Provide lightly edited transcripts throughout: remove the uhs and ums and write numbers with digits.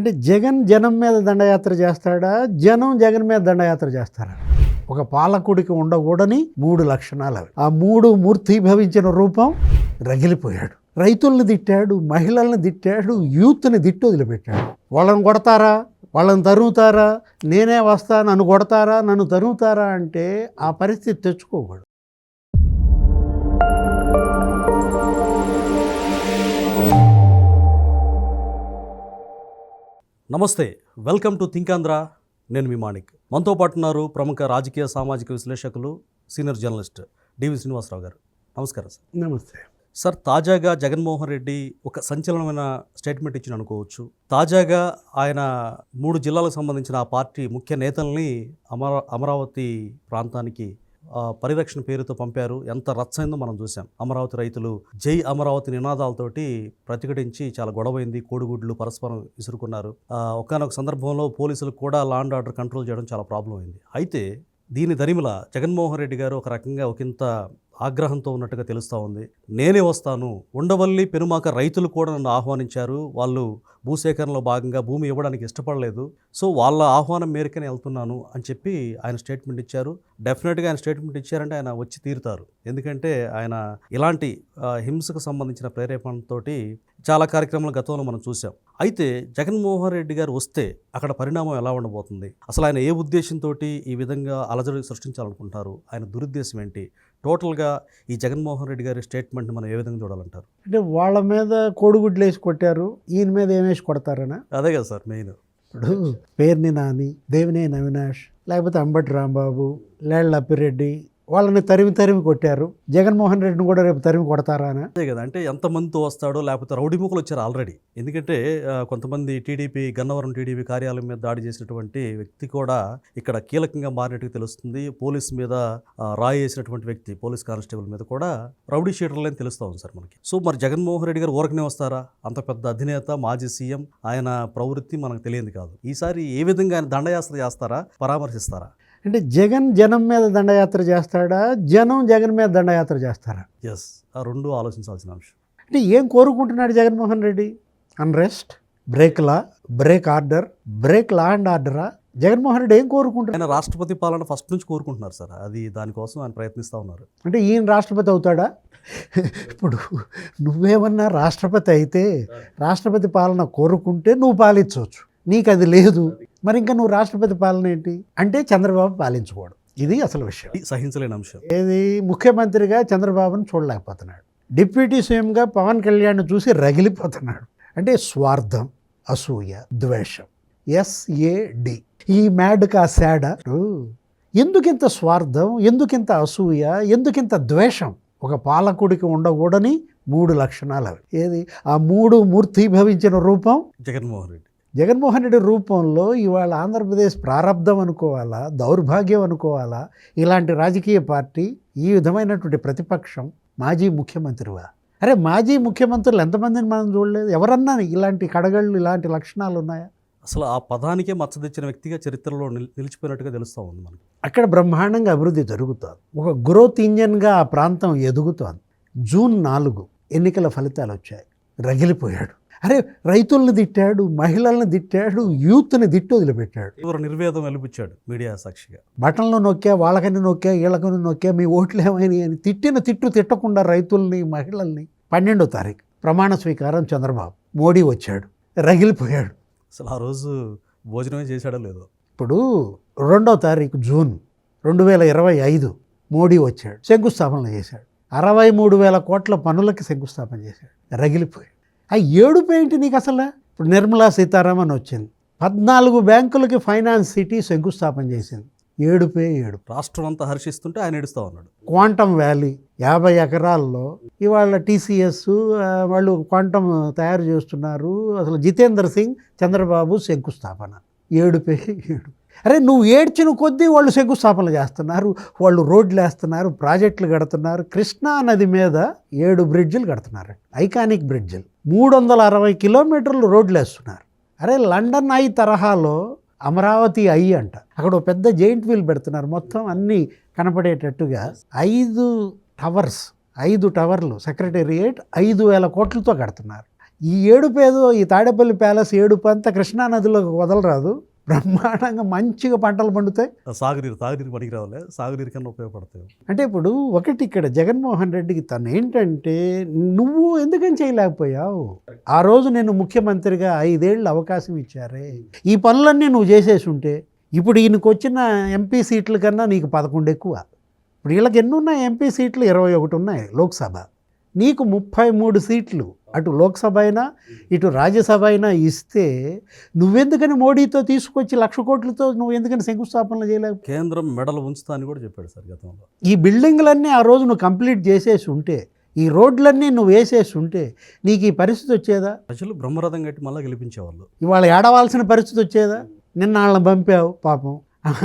అంటే జగన్ జనం మీద దండయాత్ర చేస్తాడా, జనం జగన్ మీద దండయాత్ర చేస్తారా? ఒక పాలకుడికి ఉండకూడని 3 లక్షణాలు అవి. ఆ 3 మూర్తీభవించిన రూపం రగిలిపోయాడు. రైతుల్ని తిట్టాడు, మహిళల్ని తిట్టాడు, యూత్ని తిట్టి వదిలిపెట్టాడు. వాళ్ళని కొడతారా, వాళ్ళని తరుముతారా, నేనే వస్తా, నన్ను కొడతారా, నన్ను తరుముతారా అంటే ఆ పరిస్థితి తెచ్చుకోకూడదు. నమస్తే, వెల్కమ్ టు థింక్ ఆంధ్ర. నేను మీ మాణిక్. మనతో పాటు ఉన్నారు ప్రముఖ రాజకీయ సామాజిక విశ్లేషకులు, సీనియర్ జర్నలిస్ట్ డివి శ్రీనివాసరావు గారు. నమస్కారం సార్. నమస్తే సార్, తాజాగా జగన్మోహన్ రెడ్డి ఒక సంచలనమైన స్టేట్మెంట్ ఇచ్చిన అనుకోవచ్చు. తాజాగా ఆయన 3 జిల్లాలకు సంబంధించిన ఆ పార్టీ ముఖ్య నేతల్ని అమరావతి ప్రాంతానికి పరిరక్షణ పేరుతో పంపారు. ఎంత రచ్చైందో మనం చూసాం. అమరావతి రైతులు జై అమరావతి నినాదాలతోటి ప్రతిఘటించి చాలా గొడవైంది. కోడిగుడ్లు పరస్పరం విసురుకున్నారు. ఒకానొక సందర్భంలో పోలీసులకు కూడా లా అండ్ ఆర్డర్ కంట్రోల్ చేయడం చాలా ప్రాబ్లం అయింది. అయితే దీని దరిమిల జగన్మోహన్ రెడ్డి గారు ఒక రకంగా ఒకంత ఆగ్రహంతో ఉన్నట్టుగా తెలుస్తూ ఉంది. నేనే వస్తాను, ఉండవల్లి పెనుమాక రైతులు కూడా నన్ను ఆహ్వానించారు. వాళ్ళు భూసేకరణలో భాగంగా భూమి ఇవ్వడానికి ఇష్టపడలేదు, సో వాళ్ళ ఆహ్వానం మేరకనే వెళ్తున్నాను అని చెప్పి ఆయన స్టేట్మెంట్ ఇచ్చారు. డెఫినెట్గా ఆయన స్టేట్మెంట్ ఇచ్చారంటే ఆయన వచ్చి తీరుతారు. ఎందుకంటే ఆయన ఇలాంటి హింసకు సంబంధించిన ప్రేరేపణతోటి చాలా కార్యక్రమాలు గతంలో మనం చూసాం. అయితే జగన్మోహన్ రెడ్డి గారు వస్తే అక్కడ పరిణామం ఎలా ఉండబోతుంది? అసలు ఆయన ఏ ఉద్దేశంతో ఈ విధంగా అలజడి సృష్టించాలనుకుంటారు? ఆయన దురుద్దేశం ఏంటి? టోటల్గా ఈ జగన్మోహన్ రెడ్డి గారి స్టేట్మెంట్ మనం ఏ విధంగా చూడాలంటారు? అంటే వాళ్ళ మీద కోడిగుడ్లు వేసి కొట్టారు, ఈయన మీద ఏమేసి కొడతారనా? అదే కదా సార్ మెయిన్. ఇప్పుడు పేర్ని నాని, దేవినేని అవినాష్, లేకపోతే అంబటి రాంబాబు, లేళ్ల అప్పిరెడ్డి, వాళ్ళని తరిమి కొట్టారు. జగన్మోహన్ రెడ్డిని కూడా రేపు తరిమి కొడతారానా? అదే కదా. అంటే ఎంతమందితో వస్తాడో, లేకపోతే రౌడీ ముఖలు వచ్చారు ఆల్రెడీ. ఎందుకంటే కొంతమంది టీడీపీ గన్నవరం టీడీపీ కార్యాలయం మీద దాడి చేసినటువంటి వ్యక్తి కూడా ఇక్కడ కీలకంగా మారినట్టుగా తెలుస్తుంది. పోలీస్ మీద రాయి వేసినటువంటి వ్యక్తి, పోలీస్ కానిస్టేబుల్ మీద కూడా రౌడీ షీటర్లని తెలుస్తూ ఉంది సార్ మనకి. సో మరి జగన్మోహన్ రెడ్డి గారు ఊరకనే వస్తారా? అంత పెద్ద అధినేత, మాజీ సీఎం, ఆయన ప్రవృత్తి మనకు తెలియదు కాదు. ఈసారి ఏ విధంగా ఆయన దండయాత్ర చేస్తారా, పరామర్శిస్తారా? అంటే జగన్ జనం మీద దండయాత్ర చేస్తాడా, జనం జగన్ మీద దండయాత్ర చేస్తారా? ఎస్, ఆ రెండు ఆలోచించాల్సిన అంశం. అంటే ఏం కోరుకుంటున్నాడు Jaganmohan Reddy? Unrest, break order, break law and ఆర్డరా? జగన్మోహన్ రెడ్డి ఏం కోరుకుంటున్నాడు? ఆయన రాష్ట్రపతి పాలన ఫస్ట్ నుంచి కోరుకుంటున్నారు సార్. అది దానికోసం ఆయన ప్రయత్నిస్తూ ఉన్నారు. అంటే ఈయన రాష్ట్రపతి అవుతాడా? ఇప్పుడు నువ్వేమన్నా రాష్ట్రపతి అయితే రాష్ట్రపతి పాలన కోరుకుంటే నువ్వు పాలించవచ్చు, నీకు అది లేదు, మరి ఇంకా నువ్వు రాష్ట్రపతి పాలన ఏంటి? అంటే చంద్రబాబు పాలించకూడదు. ఇది అసలు విషయం. సహించలేని అంశం. ఏది ముఖ్యమంత్రిగా చంద్రబాబును చూడలేకపోతున్నాడు, డిప్యూటీ సీఎంగా పవన్ కళ్యాణ్ చూసి రగిలిపోతున్నాడు. అంటే స్వార్థం, అసూయ, ద్వేషం, SAD. ఈ మ్యాడ్కి ఆ శాడ. ఎందుకింత స్వార్థం, ఎందుకింత అసూయ, ఎందుకింత ద్వేషం? ఒక పాలకుడికి ఉండకూడని 3 లక్షణాలు అవి. ఏది ఆ 3 మూర్తీభవించిన రూపం జగన్మోహన్ రెడ్డి రూపంలో ఇవాళ ఆంధ్రప్రదేశ్ ప్రారంధం అనుకోవాలా, దౌర్భాగ్యం అనుకోవాలా? ఇలాంటి రాజకీయ పార్టీ, ఈ విధమైనటువంటి ప్రతిపక్షం, మాజీ ముఖ్యమంత్రివా? అరే మాజీ ముఖ్యమంత్రులు ఎంతమందిని మనం చూడలేదు? ఎవరన్నా ఇలాంటి కడగళ్ళు, ఇలాంటి లక్షణాలు ఉన్నాయా? అసలు ఆ పదానికే మచ్చ తెచ్చిన వ్యక్తిగా చరిత్రలో నిలిచిపోయినట్టుగా తెలుస్తూ ఉంది మనకి. అక్కడ బ్రహ్మాండంగా అభివృద్ధి జరుగుతుంది. ఒక గ్రోత్ ఇంజన్గా ఆ ప్రాంతం ఎదుగుతోంది. జూన్ 4 ఎన్నికల ఫలితాలు వచ్చాయి, రగిలిపోయాడు. అరే రైతుల్ని తిట్టాడు, మహిళల్ని తిట్టాడు, యూత్ని తిట్టి వదిలిపెట్టాడు. నిర్వేదం వెలిపించాడు మీడియా సాక్షిగా. బటన్లు నొక్కా, వాళ్ళకని నొక్కా, వీళ్ళకని నొక్కా, మీ ఓట్లు ఏమైనా అని తిట్టకుండా రైతుల్ని, మహిళల్ని. 12వ తారీఖు ప్రమాణ స్వీకారం చంద్రబాబు. మోడీ వచ్చాడు, రగిలిపోయాడు. అసలు ఆ రోజు భోజనమే చేశాడో లేదో. ఇప్పుడు 2వ తారీఖు జూన్ 2025 మోడీ వచ్చాడు, శంకుస్థాపన చేశాడు. 63,000 కోట్ల పనులకి శంకుస్థాపన చేశాడు, రగిలిపోయాడు. ఆ ఏడుపు ఏంటి నీకు అసలు? ఇప్పుడు నిర్మలా సీతారామన్ వచ్చింది, 14 బ్యాంకులకి ఫైనాన్స్ సిటీ శంకుస్థాపన చేసింది. ఏడుపే ఏడుపు. రాష్ట్రం అంతా హర్షిస్తుంటే ఆయన ఏడుస్తూ ఉన్నాడు. క్వాంటమ్ వ్యాలీ 50 ఎకరాల్లో ఇవాళ TCS వాళ్ళు క్వాంటమ్ తయారు చేస్తున్నారు. అసలు జితేంద్ర సింగ్, చంద్రబాబు శంకుస్థాపన. ఏడుపే ఏడుపు. అరే నువ్వు ఏడ్చిన కొద్దీ వాళ్ళు శంకుస్థాపన చేస్తున్నారు, వాళ్ళు రోడ్లు వేస్తున్నారు, ప్రాజెక్టులు కడుతున్నారు. కృష్ణా నది మీద 7 బ్రిడ్జిలు కడుతున్నారు, ఐకానిక్ బ్రిడ్జిలు. 360 కిలోమీటర్లు రోడ్లు వేస్తున్నారు. అరే లండన్ ఐ తరహాలో అమరావతి ఐ అంట, అక్కడ ఒక పెద్ద జెయింట్ వీల్ పెడుతున్నారు, మొత్తం అన్నీ కనపడేటట్టుగా. 5 టవర్లు, సెక్రటేరియట్ 5,000 కోట్లతో కడుతున్నారు. ఈ ఏడుపేదో ఈ తాడేపల్లి ప్యాలెస్ ఏడుపు అంతా కృష్ణానదిలోకి వదలరాదు, బ్రహ్మాండంగా మంచిగా పంటలు పండుతాయి. తాగునీరు పనికి రావాలి, సాగునీరు కన్నా ఉపయోగపడతాయి. అంటే ఇప్పుడు ఒకటి ఇక్కడ జగన్మోహన్ రెడ్డికి తను ఏంటంటే, నువ్వు ఎందుకని చేయలేకపోయావు? ఆ రోజు నేను ముఖ్యమంత్రిగా 5 ఏళ్ళు అవకాశం ఇచ్చారే, ఈ పనులన్నీ నువ్వు చేసేసి ఉంటే ఇప్పుడు ఈయనకు వచ్చిన ఎంపీ సీట్ల కన్నా నీకు 11 ఎక్కువ. ఇప్పుడు వీళ్ళకి ఎన్ని ఉన్నాయి ఎంపీ సీట్లు? 21 ఉన్నాయి లోక్సభ. నీకు 33 సీట్లు అటు లోక్సభ అయినా ఇటు రాజ్యసభ అయినా ఇస్తే నువ్వెందుకని మోడీతో తీసుకొచ్చి 1,00,000 కోట్లతో నువ్వు ఎందుకని శంకుస్థాపనలు చేయలేవు? కేంద్రం మెడలు ఉంచుతా అని కూడా చెప్పాడు సార్ గతంలో. ఈ బిల్డింగ్లన్నీ ఆ రోజు నువ్వు కంప్లీట్ చేసేసి ఉంటే, ఈ రోడ్లన్నీ నువ్వు వేసేసి ఉంటే నీకు ఈ పరిస్థితి వచ్చేదా? ప్రజలు బ్రహ్మరథం కట్టి మళ్ళీ గెలిపించేవాళ్ళు. ఇవాళ ఏడవాల్సిన పరిస్థితి వచ్చేదా? నిన్న వాళ్ళని పంపావు పాపం,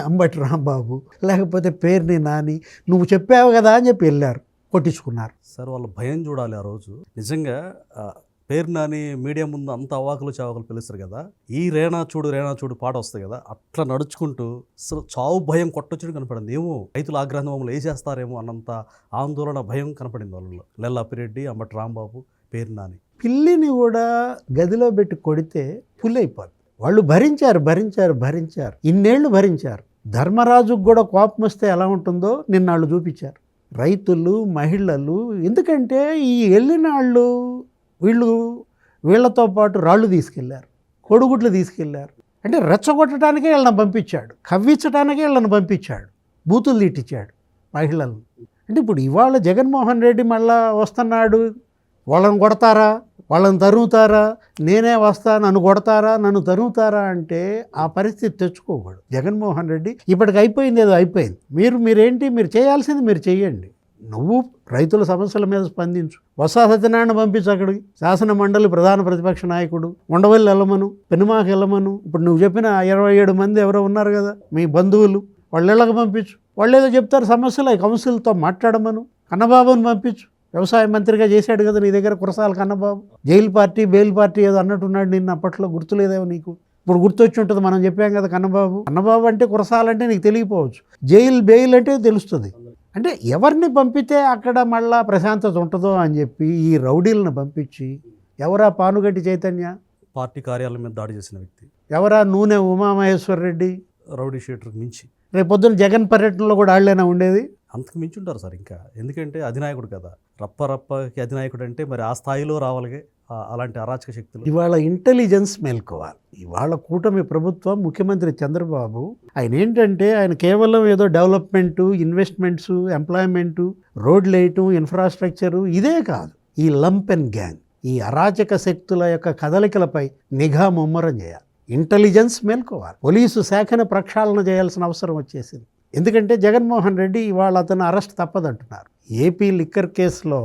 అంబటి రాంబాబు లేకపోతే పేరుని నాని, నువ్వు చెప్పావు కదా అని చెప్పి వెళ్ళారు, కొట్టించుకున్నారు. సార్ వాళ్ళ భయం చూడాలి. ఆ రోజు నిజంగా పేరు నాని మీడియా ముందు అంత అవాకులు చావాకులు పిలుస్తారు కదా, ఈ రేణా చూడు పాట వస్తుంది కదా, అట్లా నడుచుకుంటూ అసలు చావు భయం కొట్టొచ్చుడు కనపడింది. ఏమో రైతుల ఆగ్రహం మమ్మల్ని వేసేస్తారేమో అన్నంత ఆందోళన భయం కనపడింది వాళ్ళలో. లెల్లా అప్పిరెడ్డి, అంబటి రాంబాబు, పేరు నాని. పిల్లిని కూడా గదిలో పెట్టి కొడితే పులి అయిపోద్ది. వాళ్ళు భరించారు, ఇన్నేళ్లు భరించారు. ధర్మరాజుకు కూడా కోపం వస్తే ఎలా ఉంటుందో నిన్న వాళ్ళు చూపించారు. రైతులు, మహిళలు, ఎందుకంటే ఈ వెళ్ళిన వీళ్ళు వీళ్ళతో పాటు రాళ్ళు తీసుకెళ్లారు, కోడిగుడ్లు తీసుకెళ్లారు. అంటే రెచ్చగొట్టడానికే వీళ్ళని పంపించాడు, కవ్వించడానికే వీళ్ళని పంపించాడు, బూతులు తిట్టించాడు మహిళలను. అంటే ఇప్పుడు ఇవాళ జగన్మోహన్ రెడ్డి మళ్ళా వస్తున్నాడు, వాళ్ళని కొడతారా, వాళ్ళని తరుముతారా, నేనే వస్తా నన్ను కొడతారా, నన్ను తరుముతారా అంటే ఆ పరిస్థితి తెచ్చుకోకూడదు. జగన్మోహన్ రెడ్డి ఇప్పటికి అయిపోయింది, ఏదో అయిపోయింది. మీరేంటి, మీరు చేయాల్సింది మీరు చేయండి. నువ్వు రైతుల సమస్యల మీద స్పందించు, బొత్స సత్యనారాయణ పంపించు అక్కడికి, శాసన మండలి ప్రధాన ప్రతిపక్ష నాయకుడు, ఉండవల్లి వెళ్ళమను, పెనుమాకి వెళ్ళమను. ఇప్పుడు నువ్వు చెప్పిన 27 మంది ఎవరో ఉన్నారు కదా మీ బంధువులు, వాళ్ళ ఇళ్ళకి పంపించు, వాళ్ళు ఏదో చెప్తారు సమస్యలు, కౌన్సిల్తో మాట్లాడమను. కన్నబాబుని పంపించు, వ్యవసాయ మంత్రిగా చేశాడు కదా నీ దగ్గర Kurasala Kannababu. Jail party bail party ఏదో అన్నట్టున్నాడు నిన్న, అప్పట్లో గుర్తులేదేమో నీకు, ఇప్పుడు గుర్తొచ్చి ఉంటుంది. మనం చెప్పాం కదా కన్నబాబు అంటే కురసాలంటే నీకు తెలియకపోవచ్చు, బెయిల్ అంటే తెలుస్తుంది. అంటే ఎవరిని పంపితే అక్కడ మళ్ళా ప్రశాంతత ఉంటుందో అని చెప్పి ఈ రౌడీలను పంపించి, ఎవరా పానుగంటి చైతన్య, పార్టీ కార్యాలయం మీద దాడి చేసిన వ్యక్తి, ఎవరా నూనె ఉమామహేశ్వర్ రెడ్డి, రౌడీ షీటర్కి మించి. రేపొద్దున జగన్ పర్యటనలో కూడా వాళ్ళేనా ఉండేది? అంతకు మించి ఉంటారు సార్. ఇంకా ఎందుకంటే అధినాయకుడు కదా, రప్పకి అధినాయకుడు అంటే మరి ఆ స్థాయిలో రావాలిగా అలాంటి అరాచక శక్తులు. ఇవాళ ఇంటెలిజెన్స్ మేల్కోవాలి. ఇవాళ కూటమి ప్రభుత్వం, ముఖ్యమంత్రి చంద్రబాబు, ఆయన ఏంటంటే ఆయన కేవలం ఏదో డెవలప్మెంటు, ఇన్వెస్ట్మెంట్స్, ఎంప్లాయ్మెంటు, రోడ్లు వేయటం, ఇన్ఫ్రాస్ట్రక్చరు ఇదే కాదు. ఈ లంప్ అండ్ గ్యాంగ్, ఈ అరాచక శక్తుల యొక్క కదలికలపై నిఘా ముమ్మరం చేయాలి. ఇంటెలిజెన్స్ మేల్కోవాలి. పోలీసు శాఖను ప్రక్షాళన చేయాల్సిన అవసరం వచ్చేసింది. ఎందుకంటే జగన్మోహన్ రెడ్డి ఇవాళ అతను అరెస్ట్ తప్పదంటున్నారు. ఏపీ లిక్కర్ కేసులో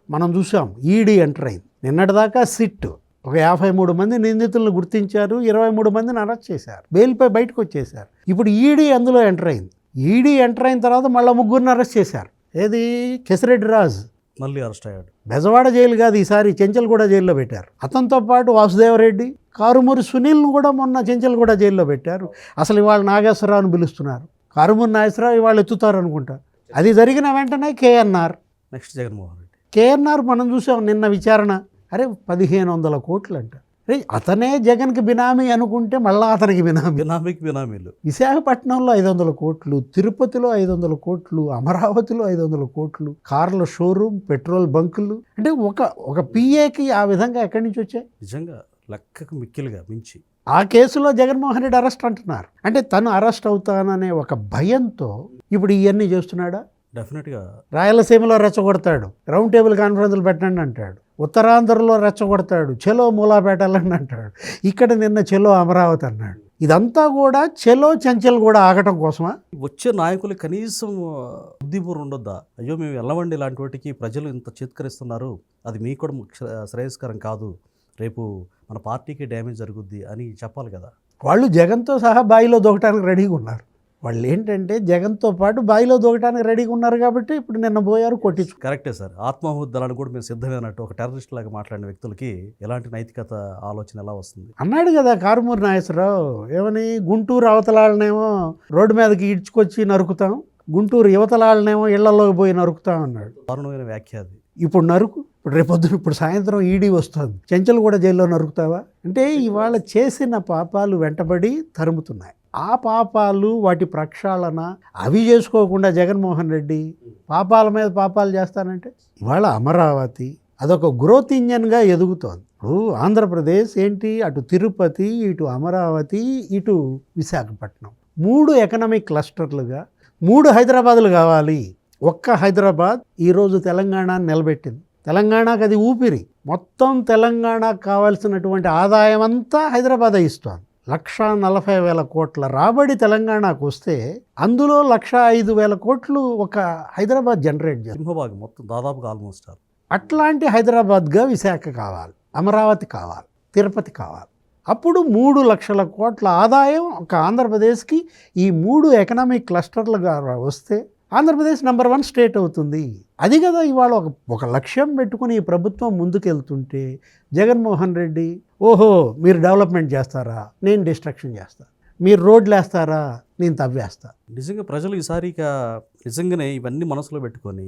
మనం చూసాం, ఈడీ ఎంటర్ అయింది. నిన్నటిదాకా సిట్ ఒక 53 మంది నిందితులను గుర్తించారు, 23 మందిని అరెస్ట్ చేశారు, బెయిల్పై బయటకు వచ్చేశారు. ఇప్పుడు ఈడీ అందులో ఎంటర్ అయింది. ఈడీ ఎంటర్ అయిన తర్వాత మళ్ళీ 3 అరెస్ట్ చేశారు. ఏది, కేసిరెడ్డి రాజు మళ్ళీ అరెస్ట్ అయ్యాడు. బెజవాడ జైలు కాదు, ఈసారి చెంచల్గూడ జైల్లో పెట్టారు. అతనితో పాటు వాసుదేవరెడ్డి, కారుమూరి సునీల్ను కూడా మొన్న చెంచల్గూడ జైల్లో పెట్టారు. అసలు ఇవాళ నాగేశ్వరరావుని పిలుస్తున్నారు, కారుమూరి నాగేశ్వరరావు ఇవాళ ఎత్తుతారు అనుకుంటా. అది జరిగిన వెంటనే KNR, next Jaganmohan Reddy. KNR మనం చూసాం నిన్న విచారణ, అరే 1,500 కోట్లు అంట. అరే అతనే జగన్కి బినామీ అనుకుంటే మళ్ళీ అతనికి బినామీలు. విశాఖపట్నంలో 500 కోట్లు, తిరుపతిలో 500 కోట్లు, అమరావతిలో 500 కోట్లు, కార్ల షోరూమ్, పెట్రోల్ బంకులు. అంటే ఒక పిఏకి ఆ విధంగా ఎక్కడి నుంచి వచ్చాయి? నిజంగా లెక్కకు మిక్కిలుగా మించి. ఆ కేసులో జగన్మోహన్ రెడ్డి అరెస్ట్ అంటున్నారు. అంటే తను అరెస్ట్ అవుతాననే ఒక భయంతో ఇప్పుడు ఇవన్నీ చేస్తున్నాడా? డెఫినెట్గా. రాయలసీమలో రెచ్చగొడతాడు, రౌండ్ టేబుల్ కాన్ఫరెన్స్లు పెట్టండి అంటాడు, ఉత్తరాంధ్రలో రెచ్చగొడతాడు, చెలో మూలాపేటలని అంటాడు, ఇక్కడ నిన్న చెలో అమరావతి అన్నాడు. ఇదంతా కూడా చెలో చెంచల్ కూడా ఆగటం కోసమా? వచ్చే నాయకులు కనీసం బుద్ధిపూర్వం ఉండొద్దా? అయ్యో మేము వెళ్ళవండి ఇలాంటి వాటికి, ప్రజలు ఇంత చేత్కరిస్తున్నారు, అది మీకు కూడా శ్రేయస్కరం కాదు, రేపు మన పార్టీకి డ్యామేజ్ జరుగుద్ది అని చెప్పాలి కదా. వాళ్ళు జగన్తో సహా బాయిలో దూకటానికి రెడీగా ఉన్నారు. వాళ్ళు ఏంటంటే జగన్తో పాటు బాయిలో దూకటానికి రెడీగా ఉన్నారు కాబట్టి ఇప్పుడు నిన్న పోయారు, కొట్టించు. కరెక్టే సార్. ఆత్మాహుతి దళాన్ని కూడా మేము సిద్ధమైనట్టు ఒక టెర్రరిస్ట్ లాగా మాట్లాడిన వ్యక్తులకి ఎలాంటి నైతికత ఆలోచన ఎలా వస్తుంది? అన్నాడు కదా కారుమూరి నాగేశ్వరరావు, ఏమని, గుంటూరు అవతలాలనేమో రోడ్డు మీదకి ఈడ్చుకొచ్చి నరుకుతాం, గుంటూరు యువతలాలనేమో ఇళ్లలోకి పోయి నరుకుతాం అన్నాడు. దారుణమైన వ్యాఖ్య అది. ఇప్పుడు నరుకు, ఇప్పుడు రేపొద్దున ఇప్పుడు సాయంత్రం ఈడీ వస్తుంది, చెంచలు కూడా జైల్లో నరుకుతావా? అంటే ఇవాళ చేసిన పాపాలు వెంటబడి తరుముతున్నాయి. ఆ పాపాలు వాటి ప్రక్షాళన అవి చేసుకోకుండా జగన్మోహన్ రెడ్డి పాపాల మీద పాపాలు చేస్తానంటే, ఇవాళ అమరావతి అదొక గ్రోత్ ఇంజన్గా ఎదుగుతోంది. ఇప్పుడు ఆంధ్రప్రదేశ్ ఏంటి, అటు తిరుపతి, ఇటు అమరావతి, ఇటు విశాఖపట్నం, 3 ఎకనామిక్ క్లస్టర్లుగా 3 హైదరాబాదులు కావాలి. ఒక్క హైదరాబాద్ ఈరోజు తెలంగాణను నిలబెట్టింది. తెలంగాణకు అది ఊపిరి. మొత్తం తెలంగాణకు కావాల్సినటువంటి ఆదాయం అంతా హైదరాబాద్ ఇస్తోంది. 1,40,000 కోట్ల రాబడి తెలంగాణకు వస్తే అందులో 1,05,000 కోట్లు ఒక హైదరాబాద్ జనరేట్ చేస్తుంది. సింహభాగం మొత్తం దాదాపుగా ఆల్మోస్ట్ అట్లాంటి హైదరాబాద్గా విశాఖ కావాలి, అమరావతి కావాలి, తిరుపతి కావాలి. అప్పుడు 3 లక్షల కోట్ల ఆదాయం ఒక ఆంధ్రప్రదేశ్కి ఈ 3 ఎకనామిక్ క్లస్టర్లుగా వస్తే ఆంధ్రప్రదేశ్ నెంబర్ 1 స్టేట్ అవుతుంది. అది కదా ఇవాళ ఒక లక్ష్యం పెట్టుకుని ఈ ప్రభుత్వం ముందుకెళ్తుంటే జగన్మోహన్ రెడ్డి, ఓహో మీరు డెవలప్మెంట్ చేస్తారా, నేను డిస్ట్రక్షన్ చేస్తాను, మీరు రోడ్లు వేస్తారా, నేను తవ్వేస్తా. నిజంగా ప్రజలు ఈసారి నిజంగానే ఇవన్నీ మనసులో పెట్టుకొని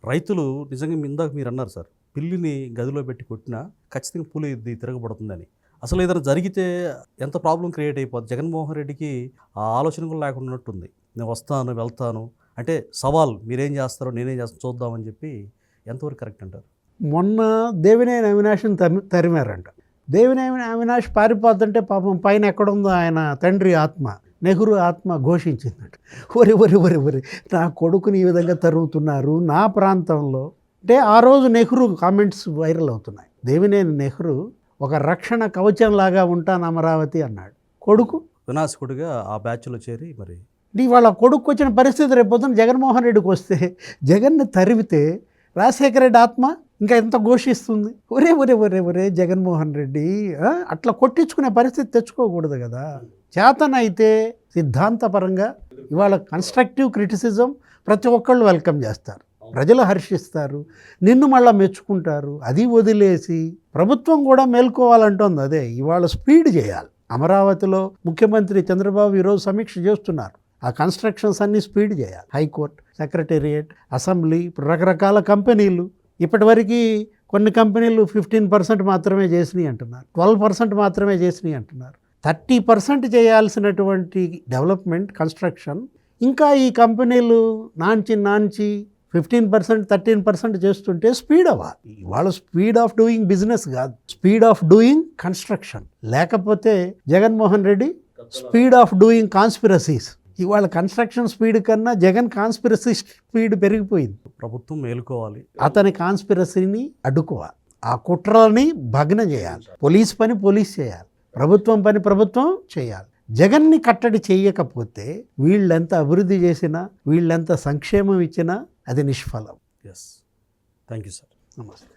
రైతులు నిజంగా ఇందాక మీరు అన్నారు సార్, పిల్లిని గదిలో పెట్టి కొట్టినా ఖచ్చితంగా పులి ఇది తిరగబడుతుందని. అసలు ఏదైనా జరిగితే ఎంత ప్రాబ్లం క్రియేట్ అయిపోద్ది. జగన్మోహన్ రెడ్డికి ఆ ఆలోచన కూడా లేకుండా ఉన్నట్టుంది. నేను వస్తాను వెళ్తాను అంటే సవాల్, మీరేం చేస్తారో నేనేం చేస్తాను చూద్దామని చెప్పి ఎంతవరకు కరెక్ట్ అంటారు? మొన్న దేవినేని అవినాష్ని తరిమారంట. దేవినేని అవినాష్ పారిపోతుంటే పాపం పైన ఎక్కడుందో ఆయన తండ్రి ఆత్మ, నెహ్రూ ఆత్మ ఘోషించిందట, ఒరి ఒరి ఒరి ఒరి నా కొడుకుని ఈ విధంగా తరుగుతున్నారు నా ప్రాంతంలో. అంటే ఆ రోజు నెహ్రూ కామెంట్స్ వైరల్ అవుతున్నాయి. దేవినేని నెహ్రూ ఒక రక్షణ కవచంలాగా ఉంటాను అమరావతి అన్నాడు. కొడుకు వినాశకుడిగా ఆ బ్యాచ్లో చేరి మరి వాళ్ళ కొడుకు వచ్చిన పరిస్థితి రేపొద్దున జగన్మోహన్ రెడ్డికి వస్తే, జగన్ని తరివితే రాజశేఖర రెడ్డి ఆత్మ ఇంకా ఎంత ఘోషిస్తుంది, ఒరే ఒరే ఒరే ఒరే జగన్మోహన్ రెడ్డి అట్లా కొట్టించుకునే పరిస్థితి తెచ్చుకోకూడదు కదా. చేతనైతే సిద్ధాంతపరంగా ఇవాళ కన్స్ట్రక్టివ్ క్రిటిసిజం ప్రతి ఒక్కళ్ళు వెల్కమ్ చేస్తారు, ప్రజలు హర్షిస్తారు, నిన్ను మళ్ళీ మెచ్చుకుంటారు. అది వదిలేసి ప్రభుత్వం కూడా మేల్కోవాలంటోంది. అదే ఇవాళ స్పీడ్ చేయాలి. అమరావతిలో ముఖ్యమంత్రి చంద్రబాబు ఈరోజు సమీక్ష చేస్తున్నారు. ఆ కన్స్ట్రక్షన్స్ అన్నీ స్పీడ్ చేయాలి. హైకోర్టు, సెక్రటేరియట్, అసెంబ్లీ, ఇప్పుడు రకరకాల కంపెనీలు, ఇప్పటివరకు కొన్ని కంపెనీలు 15% మాత్రమే చేసినాయి అంటున్నారు, 12% మాత్రమే చేసినాయి అంటున్నారు. 30% చేయాల్సినటువంటి డెవలప్మెంట్ కన్స్ట్రక్షన్ ఇంకా ఈ కంపెనీలు నాంచి 15%, 13% చేస్తుంటే స్పీడ్ అవ్వాలి. ఇవాళ స్పీడ్ ఆఫ్ డూయింగ్ బిజినెస్ కాదు, స్పీడ్ ఆఫ్ డూయింగ్ కన్స్ట్రక్షన్. లేకపోతే Jaganmohan Reddy speed of doing conspiracies. ఇవాళ కన్స్ట్రక్షన్ స్పీడ్ కన్నా జగన్ కాన్స్పిరసీ స్పీడ్ పెరిగిపోయింది. ప్రభుత్వం మేలుకోవాలి, అతని కాన్స్పిరసీని అడ్డుకోవాలి, ఆ కుట్రలని భగ్నం చేయాలి. పోలీస్ పని పోలీస్ చేయాలి, ప్రభుత్వం పని ప్రభుత్వం చేయాలి. జగన్ని కట్టడి చేయకపోతే వీళ్ళెంత అభివృద్ధి చేసినా, వీళ్ళెంత సంక్షేమం ఇచ్చినా అది నిష్ఫలం. Yes, thank you sir. నమస్తే.